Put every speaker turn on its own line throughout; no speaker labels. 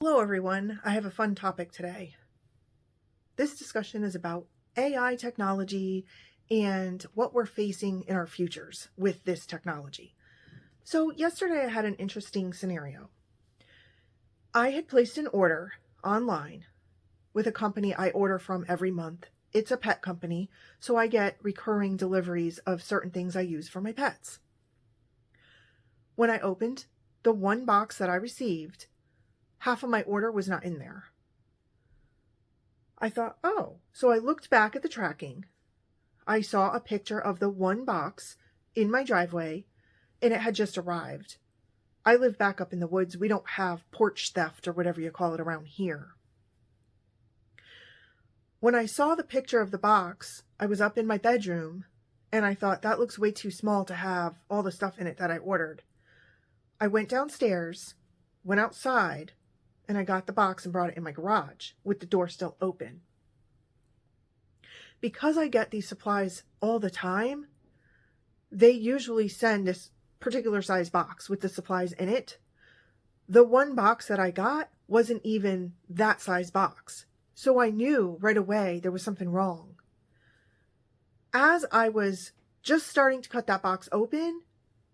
Hello everyone, I have a fun topic today. This discussion is about AI technology and what we're facing in our futures with this technology. So yesterday I had an interesting scenario. I had placed an order online with a company I order from every month. It's a pet company, so I get recurring deliveries of certain things I use for my pets. When I opened the one box that I received, half of my order was not in there. I thought, oh, so I looked back at the tracking. I saw a picture of the one box in my driveway, and it had just arrived. I live back up in the woods. We don't have porch theft or whatever you call it around here. When I saw the picture of the box, I was up in my bedroom, and I thought, that looks way too small to have all the stuff in it that I ordered. I went downstairs, went outside, and I got the box and brought it in my garage with the door still open. Because I get these supplies all the time, they usually send this particular size box with the supplies in it. The one box that I got wasn't even that size box. So I knew right away there was something wrong. As I was just starting to cut that box open,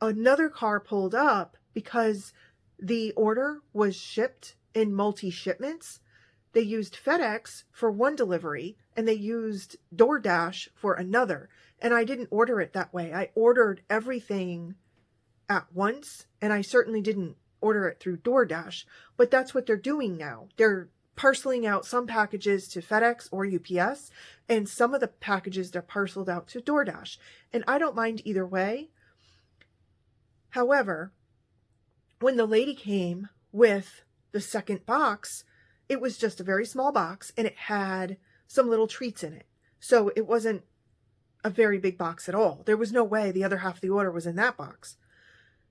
another car pulled up because the order was shipped in multi-shipments. They used FedEx for one delivery and they used DoorDash for another. And I didn't order it that way. I ordered everything at once, and I certainly didn't order it through DoorDash, but that's what they're doing now. They're parceling out some packages to FedEx or UPS, and some of the packages they're parceled out to DoorDash. And I don't mind either way. However, when the lady came with the second box, it was just a very small box and it had some little treats in it. So it wasn't a very big box at all. There was no way the other half of the order was in that box.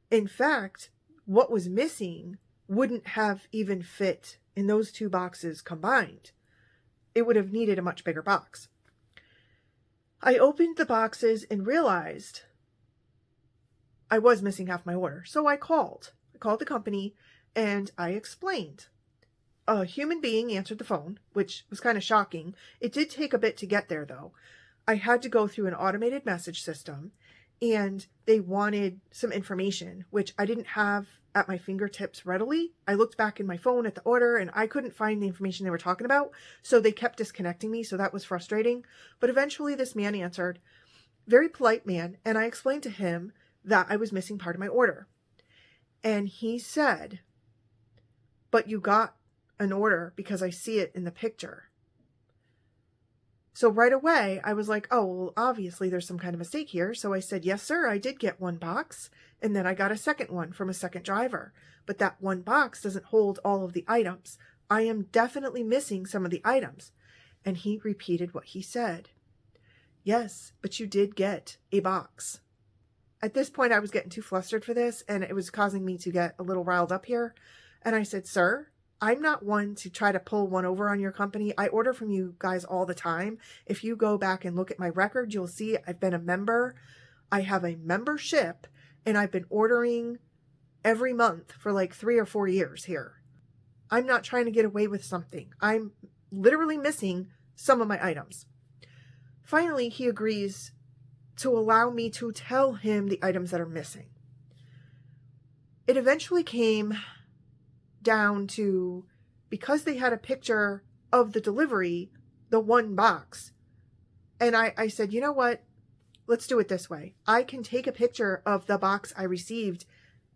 In fact, what was missing wouldn't have even fit in those two boxes combined. It would have needed a much bigger box. I opened the boxes and realized I was missing half my order. So I called the company and I explained. A human being answered the phone, which was kind of shocking. It did take a bit to get there though. I had to go through an automated message system, and they wanted some information, which I didn't have at my fingertips readily. I looked back in my phone at the order and I couldn't find the information they were talking about. So they kept disconnecting me. So that was frustrating. But eventually this man answered, very polite man. And I explained to him that I was missing part of my order. And he said, but you got an order because I see it in the picture. So right away, I was like, oh, well, obviously there's some kind of mistake here. So I said, yes, sir, I did get one box. And then I got a second one from a second driver. But that one box doesn't hold all of the items. I am definitely missing some of the items. And he repeated what he said. Yes, but you did get a box. At this point, I was getting too flustered for this, and it was causing me to get a little riled up here. And I said, sir, I'm not one to try to pull one over on your company. I order from you guys all the time. If you go back and look at my record, you'll see I've been a member. I have a membership, and I've been ordering every month for like 3 or 4 years here. I'm not trying to get away with something. I'm literally missing some of my items. Finally, he agrees to allow me to tell him the items that are missing. It eventually came down to, because they had a picture of the delivery, the one box. And I said, you know what? Let's do it this way. I can take a picture of the box I received.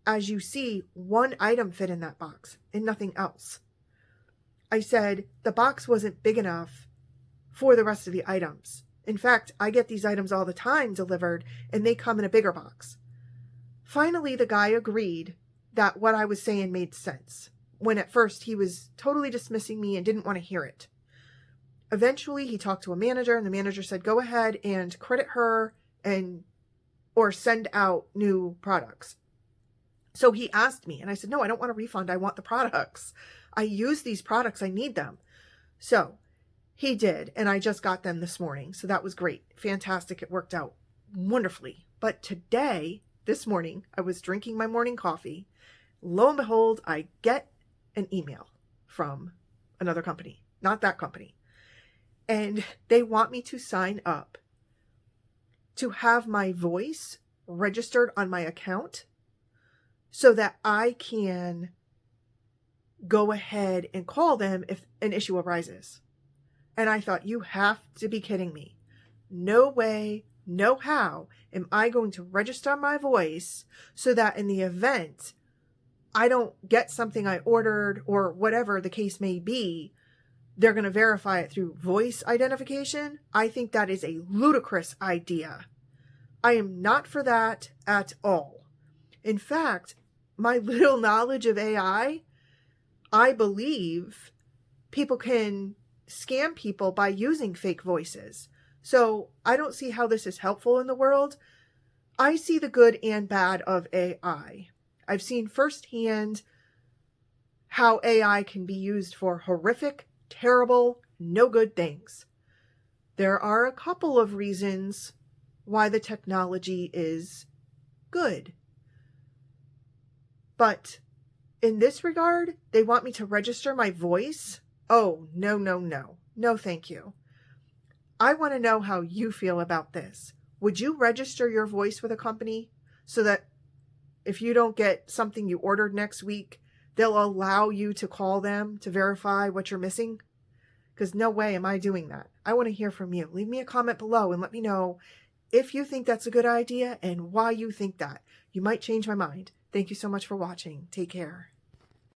As you see, one item fit in that box and nothing else. I said, the box wasn't big enough for the rest of the items. In fact, I get these items all the time delivered and they come in a bigger box. Finally, the guy agreed that what I was saying made sense, when at first he was totally dismissing me and didn't want to hear it. Eventually, he talked to a manager, and the manager said, go ahead and credit her or send out new products. So he asked me, and I said, no, I don't want a refund. I want the products. I use these products. I need them. So he did, and I just got them this morning. So that was great. Fantastic. It worked out wonderfully. But today, this morning, I was drinking my morning coffee. Lo and behold, I get an email from another company, not that company. And they want me to sign up to have my voice registered on my account so that I can go ahead and call them if an issue arises. And I thought, you have to be kidding me. No way, no how am I going to register my voice so that in the event I don't get something I ordered or whatever the case may be, they're going to verify it through voice identification? I think that is a ludicrous idea. I am not for that at all. In fact, my little knowledge of AI, I believe people can scam people by using fake voices. So I don't see how this is helpful in the world. I see the good and bad of AI. I've seen firsthand how AI can be used for horrific, terrible, no good things. There are a couple of reasons why the technology is good. But in this regard, they want me to register my voice? Oh, no, no, no. No, thank you. I want to know how you feel about this. Would you register your voice with a company so that if you don't get something you ordered next week, they'll allow you to call them to verify what you're missing? Because no way am I doing that. I want to hear from you. Leave me a comment below and let me know if you think that's a good idea and why you think that. You might change my mind. Thank you so much for watching. Take care.